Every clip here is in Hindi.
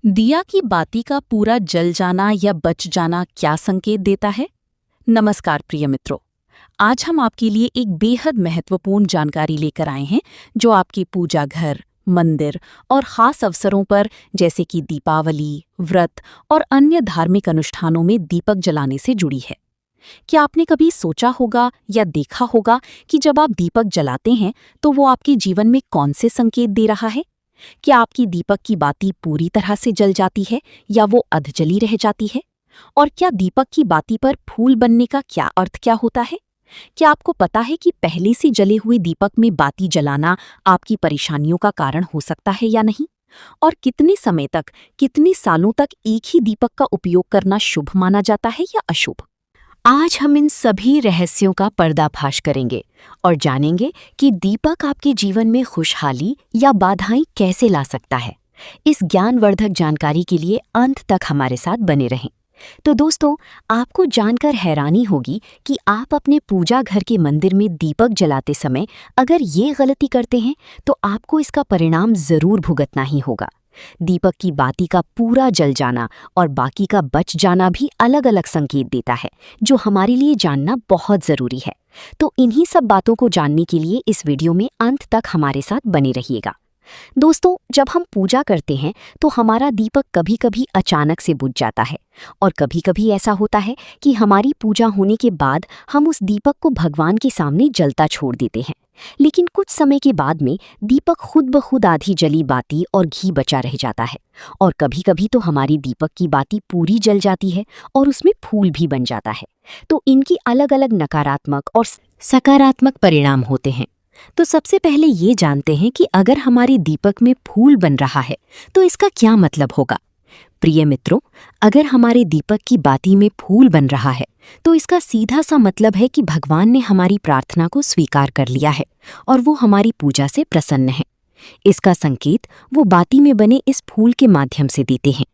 दिया की बाती का पूरा जल जाना या बच जाना क्या संकेत देता है? नमस्कार प्रिय मित्रों, आज हम आपके लिए एक बेहद महत्वपूर्ण जानकारी लेकर आए हैं जो आपके पूजा घर, मंदिर और खास अवसरों पर जैसे कि दीपावली, व्रत और अन्य धार्मिक अनुष्ठानों में दीपक जलाने से जुड़ी है। क्या आपने कभी सोचा होगा या देखा होगा कि जब आप दीपक जलाते हैं तो वो आपके जीवन में कौन से संकेत दे रहा है? क्या आपकी दीपक की बाती पूरी तरह से जल जाती है या वो अधजली रह जाती है? और क्या दीपक की बाती पर फूल बनने का क्या होता है? क्या आपको पता है कि पहले से जले हुए दीपक में बाती जलाना आपकी परेशानियों का कारण हो सकता है या नहीं? और कितने समय तक, कितने सालों तक एक ही दीपक का उपयोग करना शुभ माना जाता है या अशुभ? आज हम इन सभी रहस्यों का पर्दाफाश करेंगे और जानेंगे कि दीपक आपके जीवन में खुशहाली या बाधाएं कैसे ला सकता है। इस ज्ञानवर्धक जानकारी के लिए अंत तक हमारे साथ बने रहें। तो दोस्तों, आपको जानकर हैरानी होगी कि आप अपने पूजा घर के मंदिर में दीपक जलाते समय अगर ये गलती करते हैं तो आपको इसका परिणाम जरूर भुगतना ही होगा। दीपक की बाती का पूरा जल जाना और बाकी का बच जाना भी अलग अलग संकेत देता है, जो हमारे लिए जानना बहुत जरूरी है। तो इन्हीं सब बातों को जानने के लिए इस वीडियो में अंत तक हमारे साथ बने रहिएगा। दोस्तों, जब हम पूजा करते हैं तो हमारा दीपक कभी कभी अचानक से बुझ जाता है और कभी कभी ऐसा होता है कि हमारी पूजा होने के बाद हम उस दीपक को भगवान के सामने जलता छोड़ देते हैं। लेकिन कुछ समय के बाद में दीपक खुद ब खुद आधी जली बाती और घी बचा रह जाता है। और कभी कभी तो हमारी दीपक की बाती पूरी जल जाती है और उसमें फूल भी बन जाता है। तो इनकी अलग अलग नकारात्मक और सकारात्मक परिणाम होते हैं। तो सबसे पहले ये जानते हैं कि अगर हमारी दीपक में फूल बन रहा है तो इसका क्या मतलब होगा। प्रिय मित्रों, अगर हमारे दीपक की बाती में फूल बन रहा है तो इसका सीधा सा मतलब है कि भगवान ने हमारी प्रार्थना को स्वीकार कर लिया है और वो हमारी पूजा से प्रसन्न है। इसका संकेत वो बाती में बने इस फूल के माध्यम से देते हैं।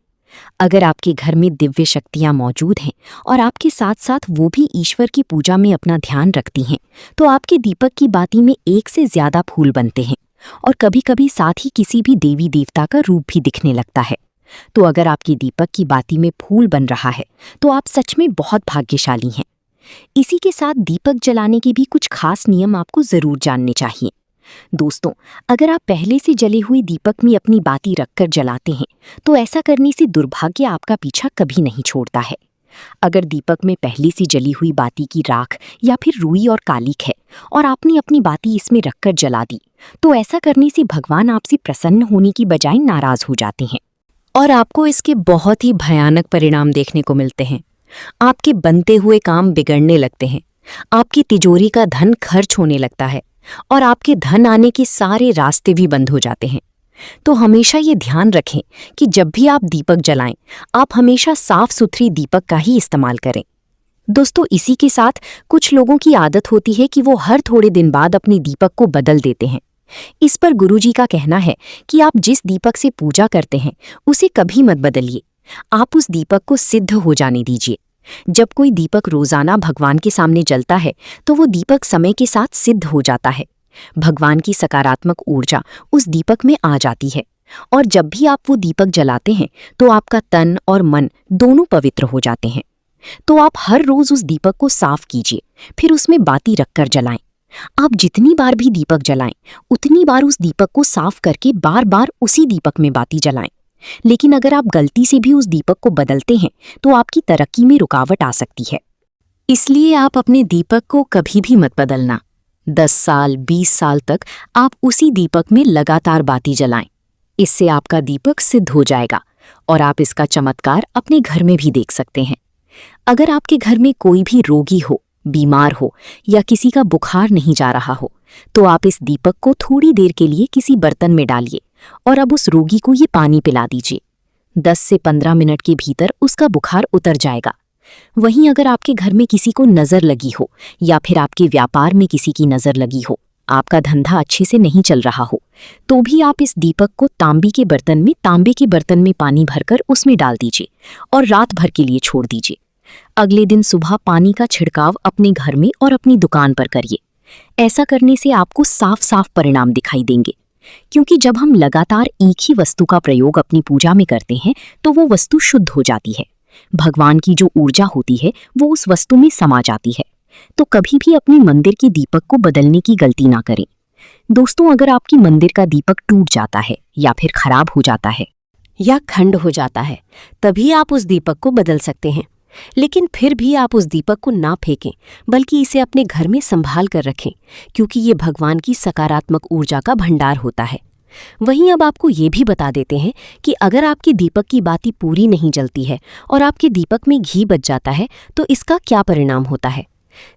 अगर आपके घर में दिव्य शक्तियां मौजूद हैं और आपके साथ साथ वो भी ईश्वर की पूजा में अपना ध्यान रखती हैं, तो आपके दीपक की बाती में एक से ज्यादा फूल बनते हैं और कभी कभी साथ ही किसी भी देवी देवता का रूप भी दिखने लगता है। तो अगर आपकी दीपक की बाती में फूल बन रहा है तो आप सच में बहुत भाग्यशाली हैं। इसी के साथ दीपक जलाने के भी कुछ खास नियम आपको जरूर जानने चाहिए। दोस्तों, अगर आप पहले से जले हुए दीपक में अपनी बाती रखकर जलाते हैं तो ऐसा करने से दुर्भाग्य आपका पीछा कभी नहीं छोड़ता है। अगर दीपक में पहले से जली हुई बाती की राख या फिर रुई और कालिक है और आपने अपनी बाती इसमें रखकर जला दी, तो ऐसा करने से भगवान आपसे प्रसन्न होने की बजाय नाराज हो जाते हैं और आपको इसके बहुत ही भयानक परिणाम देखने को मिलते हैं। आपके बनते हुए काम बिगड़ने लगते हैं, आपकी तिजोरी का धन खर्च होने लगता है और आपके धन आने के सारे रास्ते भी बंद हो जाते हैं। तो हमेशा ये ध्यान रखें कि जब भी आप दीपक जलाएं, आप हमेशा साफ सुथरी दीपक का ही इस्तेमाल करें। दोस्तों, इसी के साथ कुछ लोगों की आदत होती है कि वो हर थोड़े दिन बाद अपने दीपक को बदल देते हैं। इस पर गुरुजी का कहना है कि आप जिस दीपक से पूजा करते हैं उसे कभी मत बदलिए। आप उस दीपक को सिद्ध हो जाने दीजिए। जब कोई दीपक रोजाना भगवान के सामने जलता है तो वो दीपक समय के साथ सिद्ध हो जाता है। भगवान की सकारात्मक ऊर्जा उस दीपक में आ जाती है और जब भी आप वो दीपक जलाते हैं तो आपका तन और मन दोनों पवित्र हो जाते हैं। तो आप हर रोज उस दीपक को साफ कीजिए, फिर उसमें बाती रखकर जलाएं। आप जितनी बार भी दीपक जलाएं, उतनी बार उस दीपक को साफ करके बार बार उसी दीपक में बाती जलाएं। लेकिन अगर आप गलती से भी उस दीपक को बदलते हैं तो आपकी तरक्की में रुकावट आ सकती है। इसलिए आप अपने दीपक को कभी भी मत बदलना। 10 साल, 20 साल तक आप उसी दीपक में लगातार बाती जलाएं। इससे आपका दीपक सिद्ध हो जाएगा और आप इसका चमत्कार अपने घर में भी देख सकते हैं। अगर आपके घर में कोई भी रोगी हो, बीमार हो या किसी का बुखार नहीं जा रहा हो, तो आप इस दीपक को थोड़ी देर के लिए किसी बर्तन में डालिए और अब उस रोगी को ये पानी पिला दीजिए। 10 से 15 मिनट के भीतर उसका बुखार उतर जाएगा। वहीं अगर आपके घर में किसी को नजर लगी हो या फिर आपके व्यापार में किसी की नजर लगी हो, आपका धंधा अच्छे से नहीं चल रहा हो, तो भी आप इस दीपक को तांबे के बर्तन में पानी भरकर उसमें डाल दीजिए और रात भर के लिए छोड़ दीजिए। अगले दिन सुबह पानी का छिड़काव अपने घर में और अपनी दुकान पर करिए। ऐसा करने से आपको साफ साफ परिणाम दिखाई देंगे। क्योंकि जब हम लगातार एक ही वस्तु का प्रयोग अपनी पूजा में करते हैं तो वो वस्तु शुद्ध हो जाती है। भगवान की जो ऊर्जा होती है वो उस वस्तु में समा जाती है। तो कभी भी अपने मंदिर के दीपक को बदलने की गलती ना करें। दोस्तों, अगर आपकी मंदिर का दीपक टूट जाता है या फिर खराब हो जाता है या खंड हो जाता है, तभी आप उस दीपक को बदल सकते हैं। लेकिन फिर भी आप उस दीपक को ना फेंकें, बल्कि इसे अपने घर में संभाल कर रखें, क्योंकि ये भगवान की सकारात्मक ऊर्जा का भंडार होता है। वहीं अब आपको ये भी बता देते हैं कि अगर आपके दीपक की बाती पूरी नहीं जलती है और आपके दीपक में घी बच जाता है तो इसका क्या परिणाम होता है।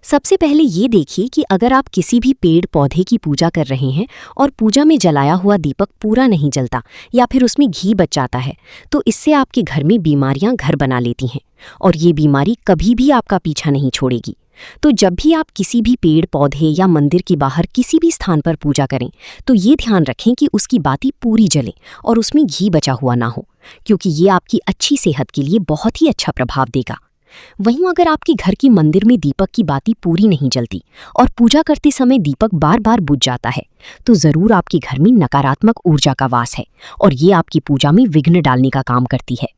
सबसे पहले ये देखिए कि अगर आप किसी भी पेड़ पौधे की पूजा कर रहे हैं और पूजा में जलाया हुआ दीपक पूरा नहीं जलता या फिर उसमें घी बच जाता है, तो इससे आपके घर में बीमारियां घर बना लेती हैं और ये बीमारी कभी भी आपका पीछा नहीं छोड़ेगी। तो जब भी आप किसी भी पेड़ पौधे या मंदिर के बाहर किसी भी स्थान पर पूजा करें तो ये ध्यान रखें कि उसकी बाती पूरी जले और उसमें घी बचा हुआ ना हो, क्योंकि ये आपकी अच्छी सेहत के लिए बहुत ही अच्छा प्रभाव देगा। वहीं अगर आपके घर की मंदिर में दीपक की बाती पूरी नहीं जलती और पूजा करते समय दीपक बार बार बुझ जाता है, तो जरूर आपके घर में नकारात्मक ऊर्जा का वास है और ये आपकी पूजा में विघ्न डालने का काम करती है।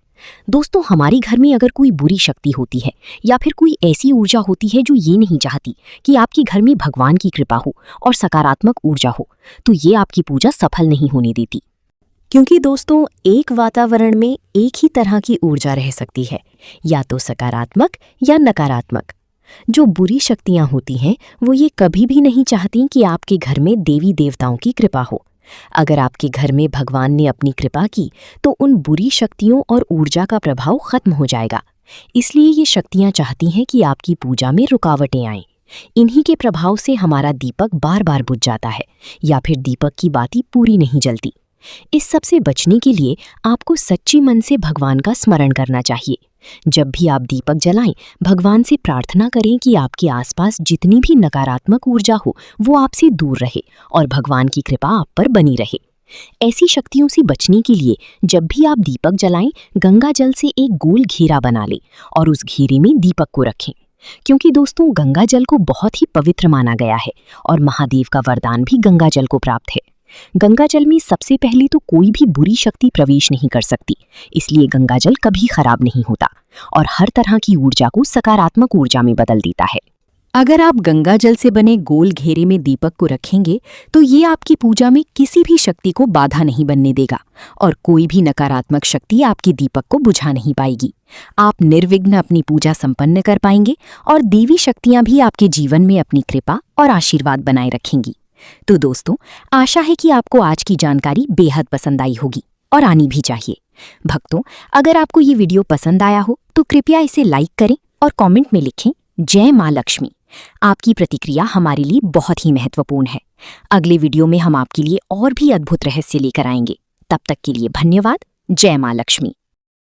दोस्तों, हमारे घर में अगर कोई बुरी शक्ति होती है या फिर कोई ऐसी ऊर्जा होती है जो ये नहीं चाहती कि आपके घर में भगवान की कृपा हो और सकारात्मक ऊर्जा हो, तो ये आपकी पूजा सफल नहीं होने देती। क्योंकि दोस्तों, एक वातावरण में एक ही तरह की ऊर्जा रह सकती है, या तो सकारात्मक या नकारात्मक। जो बुरी शक्तियां होती हैं वो ये कभी भी नहीं चाहती कि आपके घर में देवी देवताओं की कृपा हो। अगर आपके घर में भगवान ने अपनी कृपा की तो उन बुरी शक्तियों और ऊर्जा का प्रभाव खत्म हो जाएगा। इसलिए ये शक्तियां चाहती हैं कि आपकी पूजा में रुकावटें आएं। इन्हीं के प्रभाव से हमारा दीपक बार बार बुझ जाता है या फिर दीपक की बाती पूरी नहीं जलती। इस सब से बचने के लिए आपको सच्ची मन से भगवान का स्मरण करना चाहिए। जब भी आप दीपक जलाएं, भगवान से प्रार्थना करें कि आपके आसपास जितनी भी नकारात्मक ऊर्जा हो वो आपसे दूर रहे और भगवान की कृपा आप पर बनी रहे। ऐसी शक्तियों से बचने के लिए जब भी आप दीपक जलाएं, गंगा जल से एक गोल घेरा बना लें और उस घेरे में दीपक को रखें। क्योंकि दोस्तों, गंगा जल को बहुत ही पवित्र माना गया है और महादेव का वरदान भी गंगा जल को प्राप्त है। गंगा जल में सबसे पहले तो कोई भी बुरी शक्ति प्रवेश नहीं कर सकती, इसलिए गंगा जल कभी खराब नहीं होता और हर तरह की ऊर्जा को सकारात्मक ऊर्जा में बदल देता है। अगर आप गंगा जल से बने गोल घेरे में दीपक को रखेंगे तो ये आपकी पूजा में किसी भी शक्ति को बाधा नहीं बनने देगा और कोई भी नकारात्मक शक्ति आपके दीपक को बुझा नहीं पाएगी। आप निर्विघ्न अपनी पूजा संपन्न कर पाएंगे और देवी शक्तियां भी आपके जीवन में अपनी कृपा और आशीर्वाद बनाए रखेंगी। तो दोस्तों, आशा है कि आपको आज की जानकारी बेहद पसंद आई होगी और आनी भी चाहिए। भक्तों, अगर आपको ये वीडियो पसंद आया हो तो कृपया इसे लाइक करें और कमेंट में लिखें जय मां लक्ष्मी। आपकी प्रतिक्रिया हमारे लिए बहुत ही महत्वपूर्ण है। अगले वीडियो में हम आपके लिए और भी अद्भुत रहस्य लेकर आएंगे। तब तक के लिए धन्यवाद। जय मां लक्ष्मी।